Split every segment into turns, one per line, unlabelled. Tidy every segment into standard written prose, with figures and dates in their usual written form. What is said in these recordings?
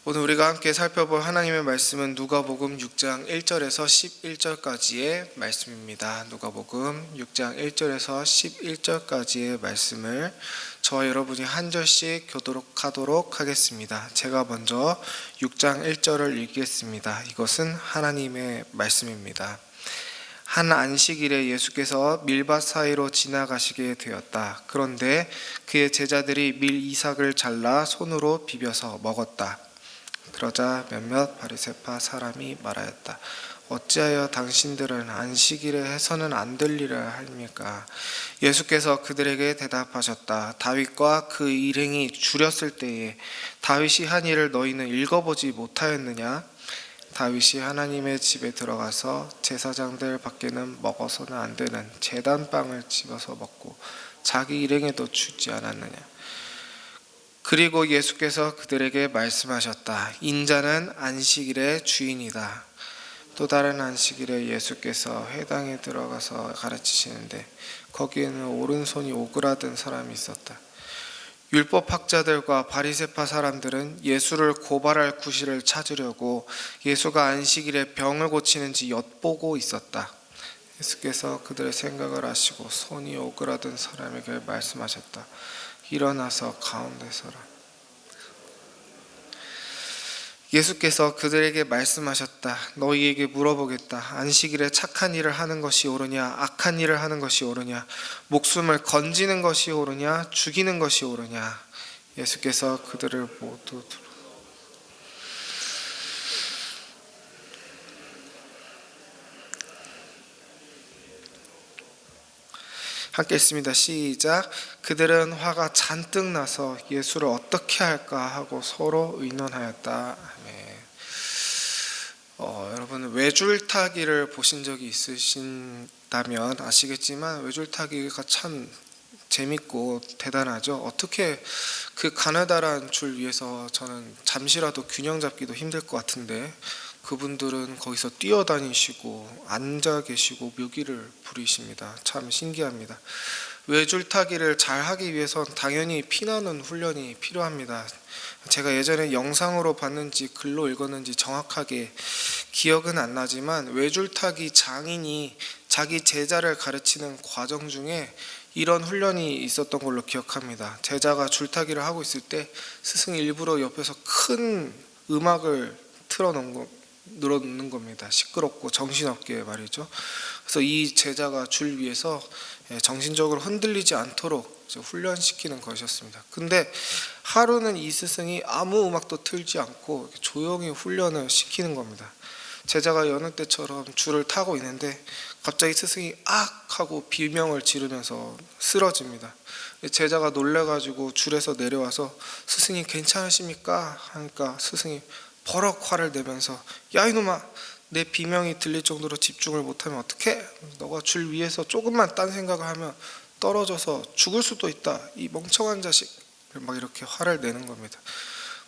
오늘 우리가 함께 살펴볼 하나님의 말씀은 누가복음 6장 1절에서 11절까지의 말씀입니다. 누가복음 6장 1절에서 11절까지의 말씀을 저와 여러분이 한 절씩 교독하도록 하겠습니다. 제가 먼저 6장 1절을 읽겠습니다. 이것은 하나님의 말씀입니다. 한 안식일에 예수께서 밀밭 사이로 지나가시게 되었다. 그런데 그의 제자들이 밀 이삭을 잘라 손으로 비벼서 먹었다. 그러자 몇몇 바리새파 사람이 말하였다. 어찌하여 당신들은 안식일에 해서는 안 될 일을 합니까? 예수께서 그들에게 대답하셨다. 다윗과 그 일행이 줄였을 때에 다윗이 한 일을 너희는 읽어보지 못하였느냐? 다윗이 하나님의 집에 들어가서 제사장들 밖에는 먹어서는 안 되는 제단빵을 집어서 먹고 자기 일행에도 주지 않았느냐? 그리고 예수께서 그들에게 말씀하셨다. 인자는 안식일의 주인이다. 또 다른 안식일에 예수께서 회당에 들어가서 가르치시는데 거기에는 오른손이 오그라든 사람이 있었다. 율법학자들과 바리새파 사람들은 예수를 고발할 구실을 찾으려고 예수가 안식일에 병을 고치는지 엿보고 있었다. 예수께서 그들의 생각을 아시고 손이 오그라든 사람에게 말씀하셨다. 일어나서 가운데 서라. 예수께서 그들에게 말씀하셨다. 너희에게 물어보겠다. 안식일에 착한 일을 하는 것이 옳으냐 악한 일을 하는 것이 옳으냐 목숨을 건지는 것이 옳으냐 죽이는 것이 옳으냐. 예수께서 그들을 모두 함께 읽습니다. 시작. 그들은 화가 잔뜩 나서 예수를 어떻게 할까 하고 서로 의논하였다. 아멘. 여러분 외줄타기를 보신 적이 있으신다면 아시겠지만 외줄타기가 참 재밌고 대단하죠. 어떻게 그 가느다란 줄 위에서 저는 잠시라도 균형 잡기도 힘들 것 같은데 그분들은 거기서 뛰어다니시고 앉아 계시고 묘기를 부리십니다. 참 신기합니다. 외줄타기를 잘 하기 위해선 당연히 피나는 훈련이 필요합니다. 제가 예전에 영상으로 봤는지 글로 읽었는지 정확하게 기억은 안 나지만 외줄타기 장인이 자기 제자를 가르치는 과정 중에 이런 훈련이 있었던 걸로 기억합니다. 제자가 줄타기를 하고 있을 때 스승이 일부러 옆에서 큰 음악을 늘어놓는 겁니다. 시끄럽고 정신없게 말이죠. 그래서 이 제자가 줄 위에서 정신적으로 흔들리지 않도록 훈련시키는 것이었습니다. 근데 하루는 이 스승이 아무 음악도 틀지 않고 조용히 훈련을 시키는 겁니다. 제자가 여느 때처럼 줄을 타고 있는데 갑자기 스승이 악 하고 비명을 지르면서 쓰러집니다. 제자가 놀래가지고 줄에서 내려와서 스승님 괜찮으십니까? 하니까 스승이 버럭 화를 내면서 야 이놈아 내 비명이 들릴 정도로 집중을 못하면 어떡해? 너가 줄 위에서 조금만 딴 생각을 하면 떨어져서 죽을 수도 있다. 이 멍청한 자식. 막 이렇게 화를 내는 겁니다.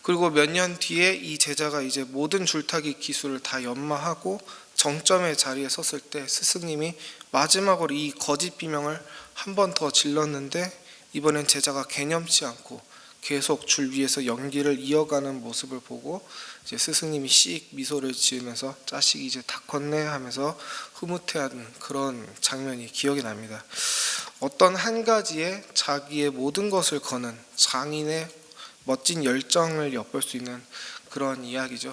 그리고 몇 년 뒤에 이 제자가 이제 모든 줄타기 기술을 다 연마하고 정점의 자리에 섰을 때 스승님이 마지막으로 이 거짓 비명을 한 번 더 질렀는데 이번엔 제자가 개념치 않고 계속 줄 위에서 연기를 이어가는 모습을 보고 이제 스승님이 씩 미소를 지으면서 자식 이제 다 컸네 하면서 흐뭇해하는 그런 장면이 기억이 납니다. 어떤 한 가지에 자기의 모든 것을 거는 장인의 멋진 열정을 엿볼 수 있는 그런 이야기죠.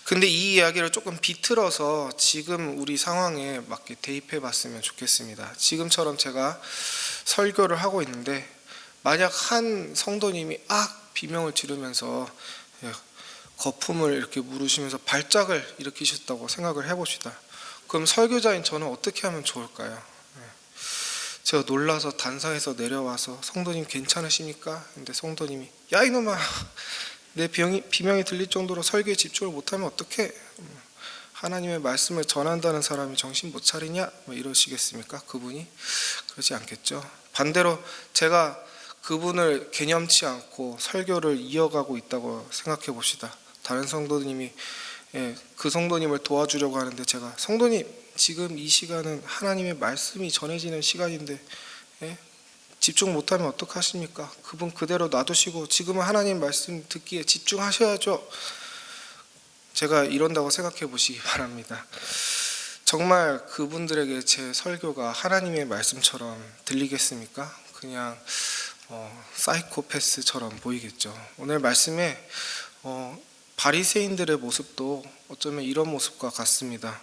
근데 이 이야기를 조금 비틀어서 지금 우리 상황에 맞게 대입해 봤으면 좋겠습니다. 지금처럼 제가 설교를 하고 있는데 만약 한 성도님이 비명을 지르면서 거품을 이렇게 물으시면서 발작을 일으키셨다고 생각을 해봅시다. 그럼 설교자인 저는 어떻게 하면 좋을까요? 제가 놀라서 단상에서 내려와서 성도님 괜찮으십니까? 근데 성도님이 야 이놈아 내 비명이 들릴 정도로 설교에 집중을 못하면 어떡해? 하나님의 말씀을 전한다는 사람이 정신 못 차리냐? 이러시겠습니까? 그분이? 그러지 않겠죠. 반대로 제가 그분을 개념치 않고 설교를 이어가고 있다고 생각해 봅시다. 다른 성도님이 그 성도님을 도와주려고 하는데 제가 성도님 지금 이 시간은 하나님의 말씀이 전해지는 시간인데 집중 못하면 어떡하십니까? 그분 그대로 놔두시고 지금은 하나님 말씀 듣기에 집중하셔야죠. 제가 이런다고 생각해 보시기 바랍니다. 정말 그분들에게 제 설교가 하나님의 말씀처럼 들리겠습니까? 그냥 사이코패스처럼 보이겠죠. 오늘 말씀에 바리새인들의 모습도 어쩌면 이런 모습과 같습니다.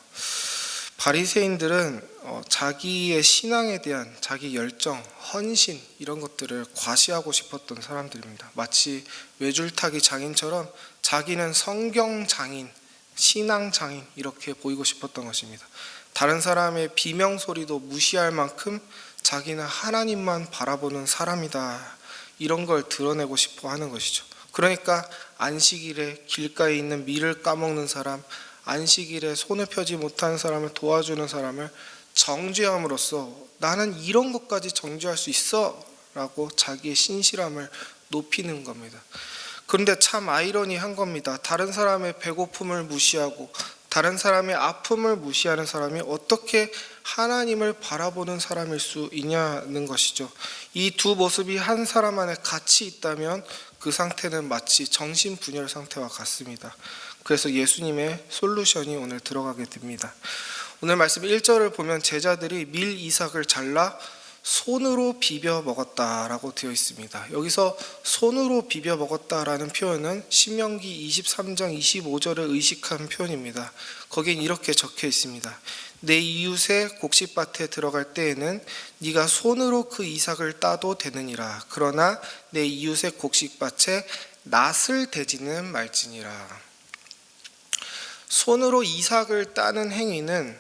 바리새인들은 자기의 신앙에 대한 자기 열정, 헌신 이런 것들을 과시하고 싶었던 사람들입니다. 마치 외줄타기 장인처럼 자기는 성경 장인, 신앙 장인 이렇게 보이고 싶었던 것입니다. 다른 사람의 비명 소리도 무시할 만큼 자기는 하나님만 바라보는 사람이다, 이런 걸 드러내고 싶어 하는 것이죠. 그러니까 안식일에 길가에 있는 밀을 까먹는 사람, 안식일에 손을 펴지 못하는 사람을 도와주는 사람을 정죄함으로써 나는 이런 것까지 정죄할 수 있어 라고 자기의 신실함을 높이는 겁니다. 그런데 참 아이러니한 겁니다. 다른 사람의 배고픔을 무시하고 다른 사람의 아픔을 무시하는 사람이 어떻게 하나님을 바라보는 사람일 수 있냐는 것이죠. 이 두 모습이 한 사람 안에 같이 있다면 그 상태는 마치 정신분열 상태와 같습니다. 그래서 예수님의 솔루션이 오늘 들어가게 됩니다. 오늘 말씀 1절을 보면 제자들이 밀 이삭을 잘라 손으로 비벼 먹었다라고 되어 있습니다. 여기서 손으로 비벼 먹었다라는 표현은 신명기 23장 25절을 의식한 표현입니다. 거긴 이렇게 적혀 있습니다. 내 이웃의 곡식밭에 들어갈 때에는 네가 손으로 그 이삭을 따도 되느니라. 그러나 내 이웃의 곡식밭에 낫을 대지는 말지니라. 손으로 이삭을 따는 행위는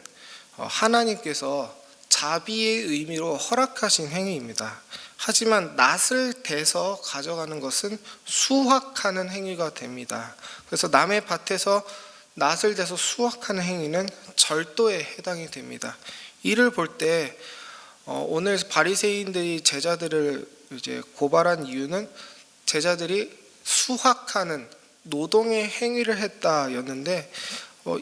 하나님께서 자비의 의미로 허락하신 행위입니다. 하지만 낫을 대서 가져가는 것은 수확하는 행위가 됩니다. 그래서 남의 밭에서 낫을 대서 수확하는 행위는 절도에 해당이 됩니다. 이를 볼 때 오늘 바리새인들이 제자들을 이제 고발한 이유는 제자들이 수확하는 노동의 행위를 했다였는데,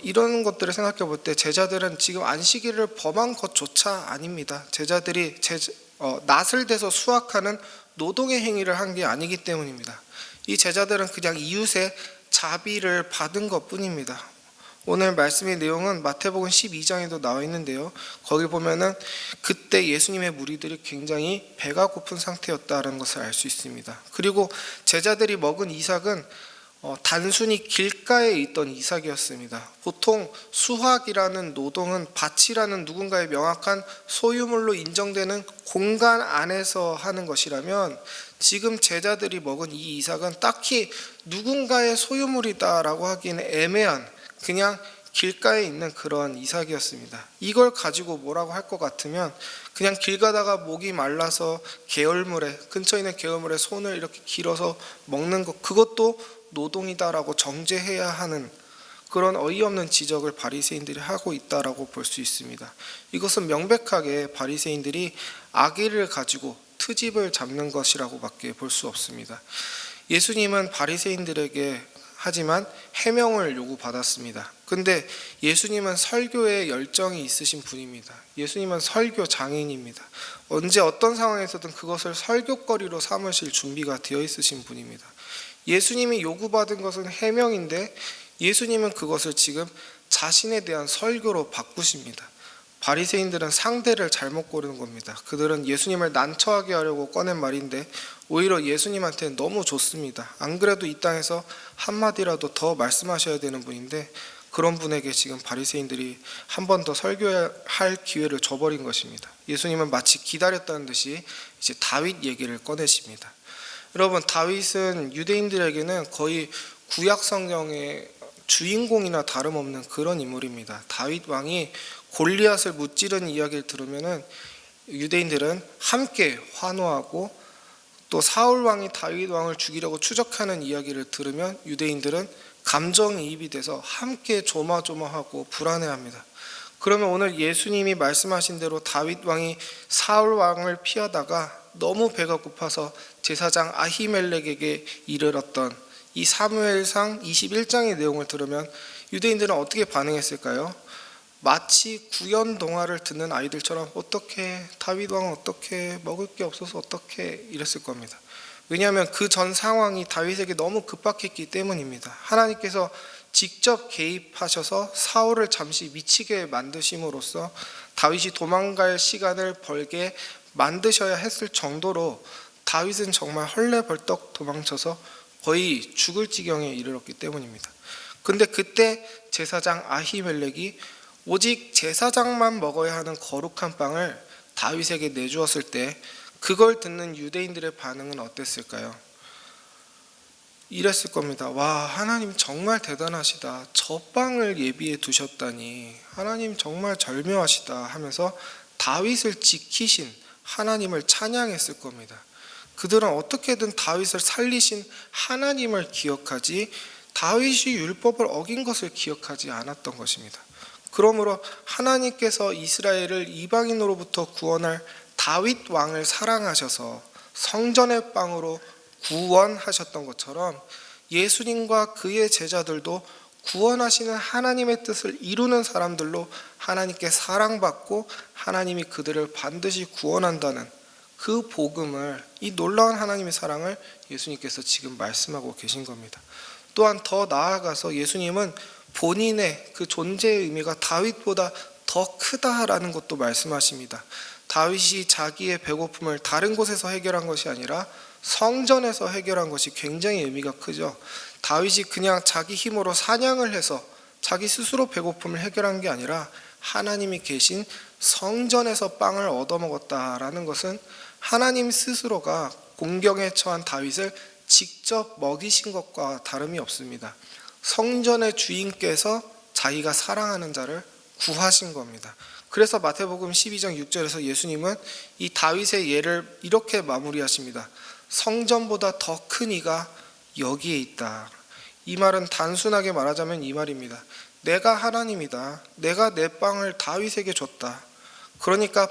이런 것들을 생각해 볼 때 제자들은 지금 안식일을 범한 것조차 아닙니다. 제자들이 낫을 대서 수확하는 노동의 행위를 한 게 아니기 때문입니다. 이 제자들은 그냥 이웃의 자비를 받은 것뿐입니다. 오늘 말씀의 내용은 마태복음 12장에도 나와 있는데요. 거기 보면은 그때 예수님의 무리들이 굉장히 배가 고픈 상태였다는 것을 알 수 있습니다. 그리고 제자들이 먹은 이삭은 단순히 길가에 있던 이삭이었습니다. 보통 수확이라는 노동은 밭이라는 누군가의 명확한 소유물로 인정되는 공간 안에서 하는 것이라면, 지금 제자들이 먹은 이 이삭은 딱히 누군가의 소유물이다라고 하기는 애매한 그냥 길가에 있는 그런 이삭이었습니다. 이걸 가지고 뭐라고 할 것 같으면 그냥 길 가다가 목이 말라서 근처에 있는 개울물에 손을 이렇게 길어서 먹는 것, 그것도 노동이다라고 정죄해야 하는 그런 어이없는 지적을 바리새인들이 하고 있다라고 볼 수 있습니다. 이것은 명백하게 바리새인들이 악의를 가지고 트집을 잡는 것이라고밖에 볼 수 없습니다. 예수님은 바리새인들에게 하지만 해명을 요구받았습니다. 근데 예수님은 설교에 열정이 있으신 분입니다. 예수님은 설교 장인입니다. 언제 어떤 상황에서든 그것을 설교거리로 삼으실 준비가 되어 있으신 분입니다. 예수님이 요구받은 것은 해명인데 예수님은 그것을 지금 자신에 대한 설교로 바꾸십니다. 바리새인들은 상대를 잘못 고르는 겁니다. 그들은 예수님을 난처하게 하려고 꺼낸 말인데 오히려 예수님한테는 너무 좋습니다. 안 그래도 이 땅에서 한마디라도 더 말씀하셔야 되는 분인데 그런 분에게 지금 바리새인들이 한 번 더 설교할 기회를 줘버린 것입니다. 예수님은 마치 기다렸다는 듯이 이제 다윗 얘기를 꺼내십니다. 여러분, 다윗은 유대인들에게는 거의 구약 성경의 주인공이나 다름없는 그런 인물입니다. 다윗 왕이 골리앗을 무찌른 이야기를 들으면은 유대인들은 함께 환호하고, 또 사울 왕이 다윗 왕을 죽이려고 추적하는 이야기를 들으면 유대인들은 감정이입이 돼서 함께 조마조마하고 불안해합니다. 그러면 오늘 예수님이 말씀하신 대로 다윗 왕이 사울 왕을 피하다가 너무 배가 고파서 제사장 아히멜렉에게 이르렀던 이 사무엘상 21장의 내용을 들으면 유대인들은 어떻게 반응했을까요? 마치 구연 동화를 듣는 아이들처럼 어떻게 다윗 왕은 어떻게 먹을 게 없어서 어떻게 이랬을 겁니다. 왜냐하면 그 전 상황이 다윗에게 너무 급박했기 때문입니다. 하나님께서 직접 개입하셔서 사울을 잠시 미치게 만드심으로써 다윗이 도망갈 시간을 벌게 만드셔야 했을 정도로 다윗은 정말 헐레벌떡 도망쳐서 거의 죽을 지경에 이르렀기 때문입니다. 근데 그때 제사장 아히멜렉이 오직 제사장만 먹어야 하는 거룩한 빵을 다윗에게 내주었을 때 그걸 듣는 유대인들의 반응은 어땠을까요? 이랬을 겁니다. 와, 하나님 정말 대단하시다. 저 빵을 예비해 두셨다니 하나님 정말 절묘하시다 하면서 다윗을 지키신 하나님을 찬양했을 겁니다. 그들은 어떻게든 다윗을 살리신 하나님을 기억하지 다윗이 율법을 어긴 것을 기억하지 않았던 것입니다. 그러므로 하나님께서 이스라엘을 이방인으로부터 구원할 다윗 왕을 사랑하셔서 성전의 빵으로 구원하셨던 것처럼 예수님과 그의 제자들도 구원하시는 하나님의 뜻을 이루는 사람들로 하나님께 사랑받고 하나님이 그들을 반드시 구원한다는 그 복음을, 이 놀라운 하나님의 사랑을 예수님께서 지금 말씀하고 계신 겁니다. 또한 더 나아가서 예수님은 본인의 그 존재의 의미가 다윗보다 더 크다라는 것도 말씀하십니다. 다윗이 자기의 배고픔을 다른 곳에서 해결한 것이 아니라 성전에서 해결한 것이 굉장히 의미가 크죠. 다윗이 그냥 자기 힘으로 사냥을 해서 자기 스스로 배고픔을 해결한 게 아니라 하나님이 계신 성전에서 빵을 얻어먹었다라는 것은 하나님 스스로가 공경에 처한 다윗을 직접 먹이신 것과 다름이 없습니다. 성전의 주인께서 자기가 사랑하는 자를 구하신 겁니다. 그래서 마태복음 12장 6절에서 예수님은 이 다윗의 예를 이렇게 마무리하십니다. 성전보다 더 큰 이가 여기에 있다. 이 말은 단순하게 말하자면 이 말입니다. 내가 하나님이다. 내가 내 빵을 다윗에게 줬다. 그러니까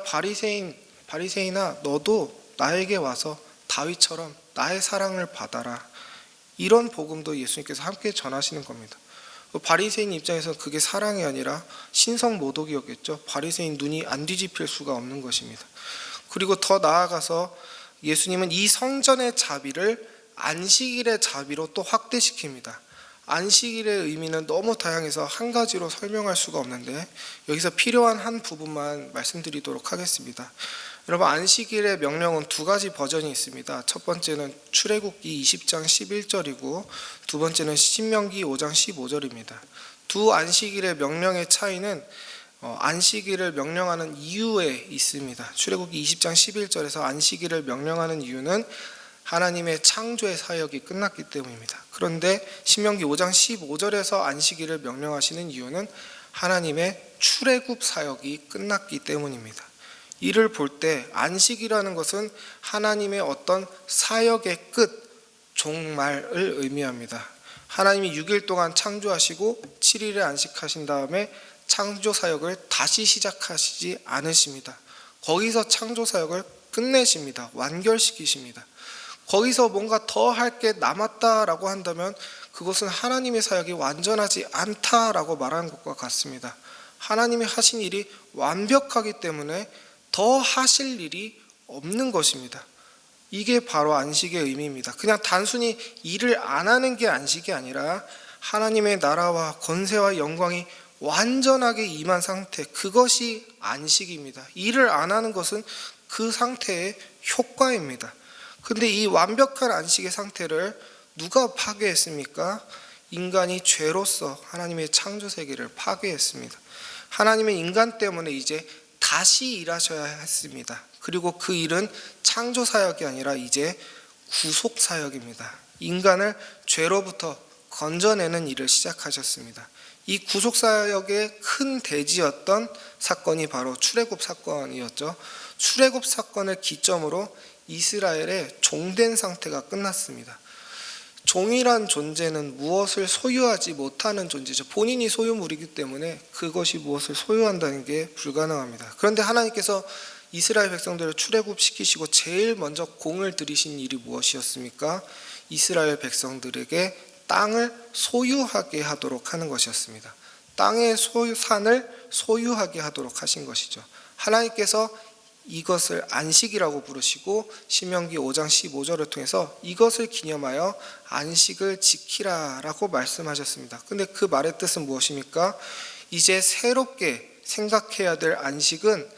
바리새인아 너도 나에게 와서 다윗처럼 나의 사랑을 받아라. 이런 복음도 예수님께서 함께 전하시는 겁니다. 바리새인 입장에서는 그게 사랑이 아니라 신성모독이었겠죠. 바리새인 눈이 안 뒤집힐 수가 없는 것입니다. 그리고 더 나아가서 예수님은 이 성전의 자비를 안식일의 자비로 또 확대시킵니다. 안식일의 의미는 너무 다양해서 한 가지로 설명할 수가 없는데 여기서 필요한 한 부분만 말씀드리도록 하겠습니다. 여러분, 안식일의 명령은 두 가지 버전이 있습니다. 첫 번째는 출애굽기 20장 11절이고 두 번째는 신명기 5장 15절입니다. 두 안식일의 명령의 차이는 안식일을 명령하는 이유에 있습니다. 출애굽기 20장 11절에서 안식일을 명령하는 이유는 하나님의 창조의 사역이 끝났기 때문입니다. 그런데 신명기 5장 15절에서 안식일을 명령하시는 이유는 하나님의 출애굽 사역이 끝났기 때문입니다. 이를 볼 때 안식이라는 것은 하나님의 어떤 사역의 끝, 종말을 의미합니다. 하나님이 6일 동안 창조하시고 7일에 안식하신 다음에 창조 사역을 다시 시작하시지 않으십니다. 거기서 창조 사역을 끝내십니다. 완결시키십니다. 거기서 뭔가 더 할 게 남았다라고 한다면 그것은 하나님의 사역이 완전하지 않다라고 말하는 것과 같습니다. 하나님이 하신 일이 완벽하기 때문에 더 하실 일이 없는 것입니다. 이게 바로 안식의 의미입니다. 그냥 단순히 일을 안 하는 게 안식이 아니라 하나님의 나라와 권세와 영광이 완전하게 임한 상태, 그것이 안식입니다. 일을 안 하는 것은 그 상태의 효과입니다. 근데 이 완벽한 안식의 상태를 누가 파괴했습니까? 인간이 죄로서 하나님의 창조 세계를 파괴했습니다. 하나님의 인간 때문에 이제 다시 일하셔야 했습니다. 그리고 그 일은 창조 사역이 아니라 이제 구속 사역입니다. 인간을 죄로부터 건져내는 일을 시작하셨습니다. 이 구속 사역의 큰 대지였던 사건이 바로 출애굽 사건이었죠. 출애굽 사건을 기점으로 이스라엘의 종된 상태가 끝났습니다. 종이란 존재는 무엇을 소유하지 못하는 존재죠. 본인이 소유물이기 때문에 그것이 무엇을 소유한다는 게 불가능합니다. 그런데 하나님께서 이스라엘 백성들을 출애굽시키시고 제일 먼저 공을 들이신 일이 무엇이었습니까? 이스라엘 백성들에게 땅을 소유하게 하도록 하는 것이었습니다. 땅의 산을 소유하게 하도록 하신 것이죠. 하나님께서 이것을 안식이라고 부르시고 신명기 5장 15절을 통해서 이것을 기념하여 안식을 지키라라고 말씀하셨습니다. 근데 그 말의 뜻은 무엇입니까? 이제 새롭게 생각해야 될 안식은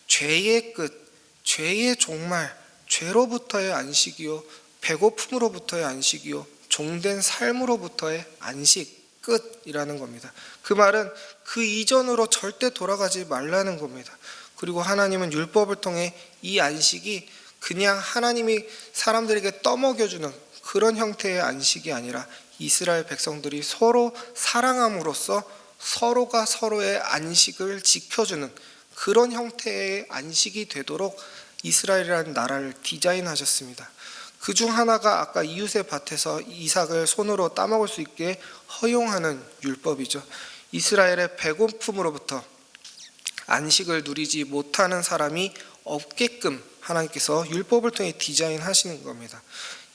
죄의 끝, 죄의 종말, 죄로부터의 안식이요, 배고픔으로부터의 안식이요, 종된 삶으로부터의 안식, 끝이라는 겁니다. 그 말은 그 이전으로 절대 돌아가지 말라는 겁니다. 그리고 하나님은 율법을 통해 이 안식이 그냥 하나님이 사람들에게 떠먹여주는 그런 형태의 안식이 아니라 이스라엘 백성들이 서로 사랑함으로써 서로가 서로의 안식을 지켜주는 그런 형태의 안식이 되도록 이스라엘이라는 나라를 디자인하셨습니다. 그 중 하나가 아까 이웃의 밭에서 이삭을 손으로 따먹을 수 있게 허용하는 율법이죠. 이스라엘의 배고픔으로부터 안식을 누리지 못하는 사람이 없게끔 하나님께서 율법을 통해 디자인하시는 겁니다.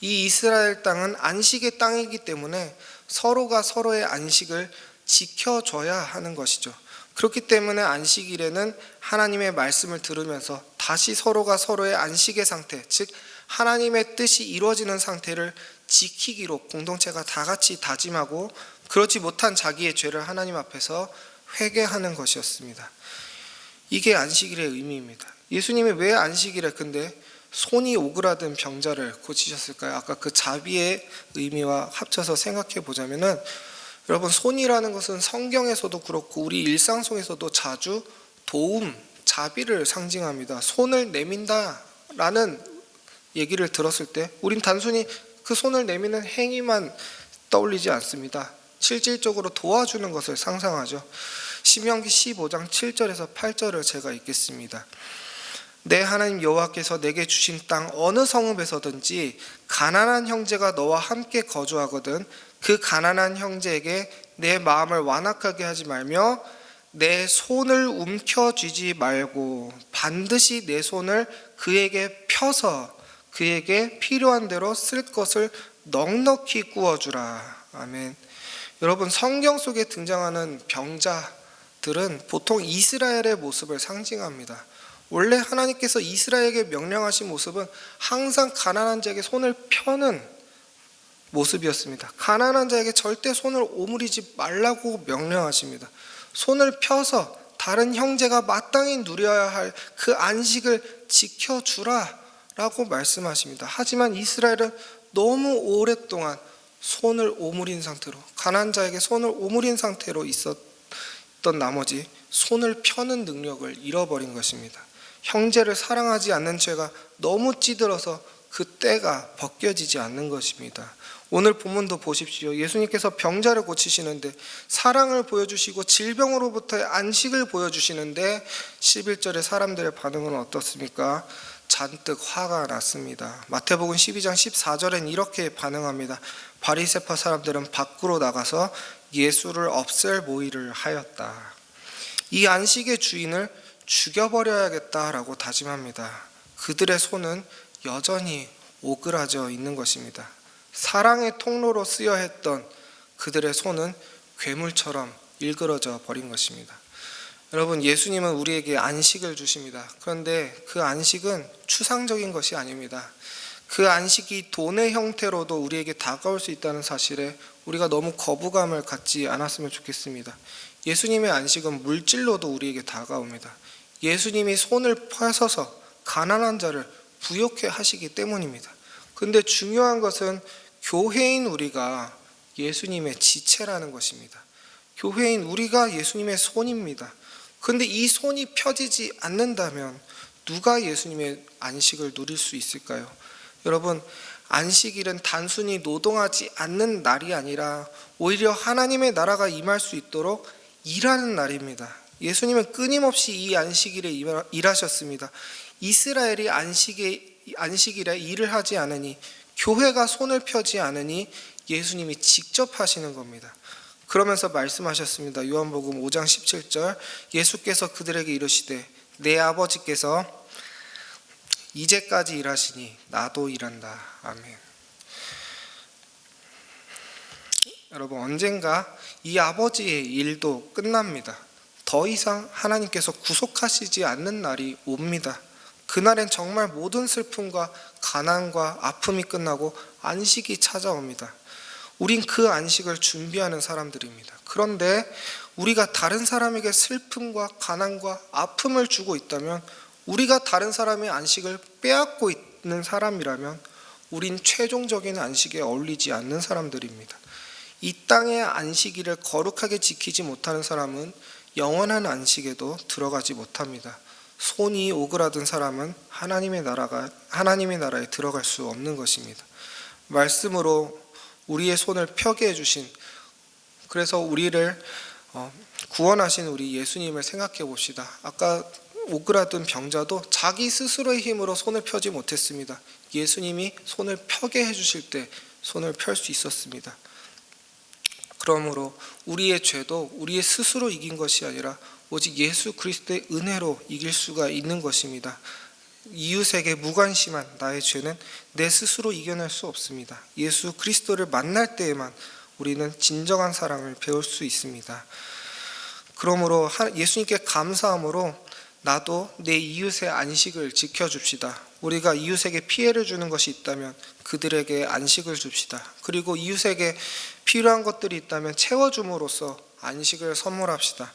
이 이스라엘 땅은 안식의 땅이기 때문에 서로가 서로의 안식을 지켜줘야 하는 것이죠. 그렇기 때문에 안식일에는 하나님의 말씀을 들으면서 다시 서로가 서로의 안식의 상태, 즉 하나님의 뜻이 이루어지는 상태를 지키기로 공동체가 다 같이 다짐하고 그렇지 못한 자기의 죄를 하나님 앞에서 회개하는 것이었습니다. 이게 안식일의 의미입니다. 예수님이 왜 안식일에 근데 손이 오그라든 병자를 고치셨을까요? 아까 그 자비의 의미와 합쳐서 생각해 보자면은, 여러분, 손이라는 것은 성경에서도 그렇고 우리 일상 속에서도 자주 도움, 자비를 상징합니다. 손을 내민다라는 얘기를 들었을 때 우린 단순히 그 손을 내미는 행위만 떠올리지 않습니다. 실질적으로 도와주는 것을 상상하죠. 신명기 15장 7절에서 8절을 제가 읽겠습니다. 내 하나님 여호와께서 내게 주신 땅 어느 성읍에서든지 가난한 형제가 너와 함께 거주하거든 그 가난한 형제에게 내 마음을 완악하게 하지 말며 내 손을 움켜쥐지 말고 반드시 내 손을 그에게 펴서 그에게 필요한 대로 쓸 것을 넉넉히 구워주라. 아멘. 여러분, 성경 속에 등장하는 병자들은 보통 이스라엘의 모습을 상징합니다. 원래 하나님께서 이스라엘에게 명령하신 모습은 항상 가난한 자에게 손을 펴는 모습이었습니다. 가난한 자에게 절대 손을 오므리지 말라고 명령하십니다. 손을 펴서 다른 형제가 마땅히 누려야 할 그 안식을 지켜주라 라고 말씀하십니다. 하지만 이스라엘은 너무 오랫동안 손을 오므린 상태로, 가난한 자에게 손을 오므린 상태로 있었던 나머지 손을 펴는 능력을 잃어버린 것입니다. 형제를 사랑하지 않는 죄가 너무 찌들어서 그 때가 벗겨지지 않는 것입니다. 오늘 본문도 보십시오. 예수님께서 병자를 고치시는데 사랑을 보여주시고 질병으로부터의 안식을 보여주시는데 11절에 사람들의 반응은 어떻습니까? 잔뜩 화가 났습니다. 마태복음 12장 14절엔 이렇게 반응합니다. 바리새파 사람들은 밖으로 나가서 예수를 없앨 모의를 하였다. 이 안식의 주인을 죽여버려야겠다라고 다짐합니다. 그들의 손은 여전히 오그라져 있는 것입니다. 사랑의 통로로 쓰여 했던 그들의 손은 괴물처럼 일그러져 버린 것입니다. 여러분, 예수님은 우리에게 안식을 주십니다. 그런데 그 안식은 추상적인 것이 아닙니다. 그 안식이 돈의 형태로도 우리에게 다가올 수 있다는 사실에 우리가 너무 거부감을 갖지 않았으면 좋겠습니다. 예수님의 안식은 물질로도 우리에게 다가옵니다. 예수님이 손을 펴서서 가난한 자를 부욕해 하시기 때문입니다. 그런데 중요한 것은 교회인 우리가 예수님의 지체라는 것입니다. 교회인 우리가 예수님의 손입니다. 그런데 이 손이 펴지지 않는다면 누가 예수님의 안식을 누릴 수 있을까요? 여러분, 안식일은 단순히 노동하지 않는 날이 아니라 오히려 하나님의 나라가 임할 수 있도록 일하는 날입니다. 예수님은 끊임없이 이 안식일에 일하셨습니다. 이스라엘이 안식일에 일을 하지 않으니, 교회가 손을 펴지 않으니 예수님이 직접 하시는 겁니다. 그러면서 말씀하셨습니다. 요한복음 5장 17절, 예수께서 그들에게 이르시되 내 아버지께서 이제까지 일하시니 나도 일한다. 아멘. 여러분, 언젠가 이 아버지의 일도 끝납니다. 더 이상 하나님께서 구속하시지 않는 날이 옵니다. 그날엔 정말 모든 슬픔과 가난과 아픔이 끝나고 안식이 찾아옵니다. 우린 그 안식을 준비하는 사람들입니다. 그런데 우리가 다른 사람에게 슬픔과 가난과 아픔을 주고 있다면, 우리가 다른 사람의 안식을 빼앗고 있는 사람이라면 우린 최종적인 안식에 어울리지 않는 사람들입니다. 이 땅의 안식일을 거룩하게 지키지 못하는 사람은 영원한 안식에도 들어가지 못합니다. 손이 오그라든 사람은 하나님의 나라에 들어갈 수 없는 것입니다. 말씀으로 우리의 손을 펴게 해주신, 그래서 우리를 구원하신 우리 예수님을 생각해 봅시다. 아까 오그라든 병자도 자기 스스로의 힘으로 손을 펴지 못했습니다. 예수님이 손을 펴게 해주실 때 손을 펼 수 있었습니다. 그러므로 우리의 죄도 우리의 스스로 이긴 것이 아니라 오직 예수 그리스도의 은혜로 이길 수가 있는 것입니다. 이웃에게 무관심한 나의 죄는 내 스스로 이겨낼 수 없습니다. 예수 그리스도를 만날 때에만 우리는 진정한 사랑을 배울 수 있습니다. 그러므로 예수님께 감사함으로 나도 내 이웃의 안식을 지켜줍시다. 우리가 이웃에게 피해를 주는 것이 있다면 그들에게 안식을 줍시다. 그리고 이웃에게 필요한 것들이 있다면 채워줌으로써 안식을 선물합시다.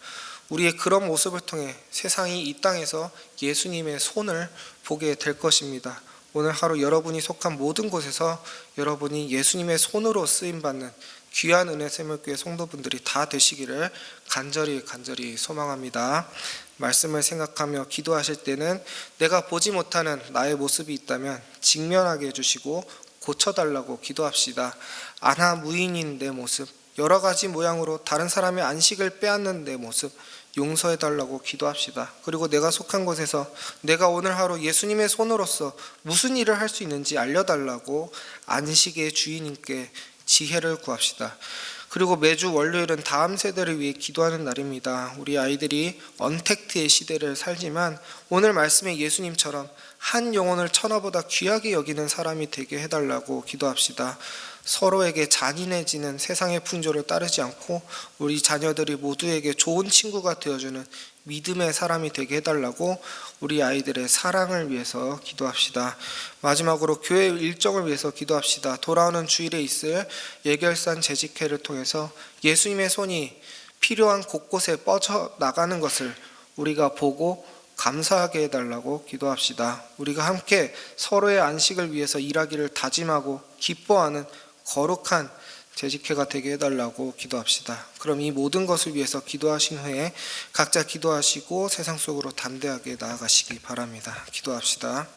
우리의 그런 모습을 통해 세상이 이 땅에서 예수님의 손을 보게 될 것입니다. 오늘 하루 여러분이 속한 모든 곳에서 여러분이 예수님의 손으로 쓰임받는 귀한 은혜샘물교회 성도분들이 다 되시기를 간절히 소망합니다. 말씀을 생각하며 기도하실 때는 내가 보지 못하는 나의 모습이 있다면 직면하게 해주시고 고쳐달라고 기도합시다. 안하무인인 내 모습, 여러 가지 모양으로 다른 사람의 안식을 빼앗는 내 모습 용서해달라고 기도합시다. 그리고 내가 속한 곳에서 내가 오늘 하루 예수님의 손으로서 무슨 일을 할 수 있는지 알려달라고 안식의 주인님께 지혜를 구합시다. 그리고 매주 월요일은 다음 세대를 위해 기도하는 날입니다. 우리 아이들이 언택트의 시대를 살지만 오늘 말씀의 예수님처럼 한 영혼을 천하보다 귀하게 여기는 사람이 되게 해달라고 기도합시다. 서로에게 잔인해지는 세상의 풍조를 따르지 않고 우리 자녀들이 모두에게 좋은 친구가 되어주는 믿음의 사람이 되게 해달라고 우리 아이들의 사랑을 위해서 기도합시다. 마지막으로 교회 일정을 위해서 기도합시다. 돌아오는 주일에 있을 예결산 재직회를 통해서 예수님의 손이 필요한 곳곳에 뻗쳐 나가는 것을 우리가 보고 감사하게 해달라고 기도합시다. 우리가 함께 서로의 안식을 위해서 일하기를 다짐하고 기뻐하는 거룩한 재직회가 되게 해달라고 기도합시다. 그럼 이 모든 것을 위해서 기도하신 후에 각자 기도하시고 세상 속으로 담대하게 나아가시기 바랍니다. 기도합시다.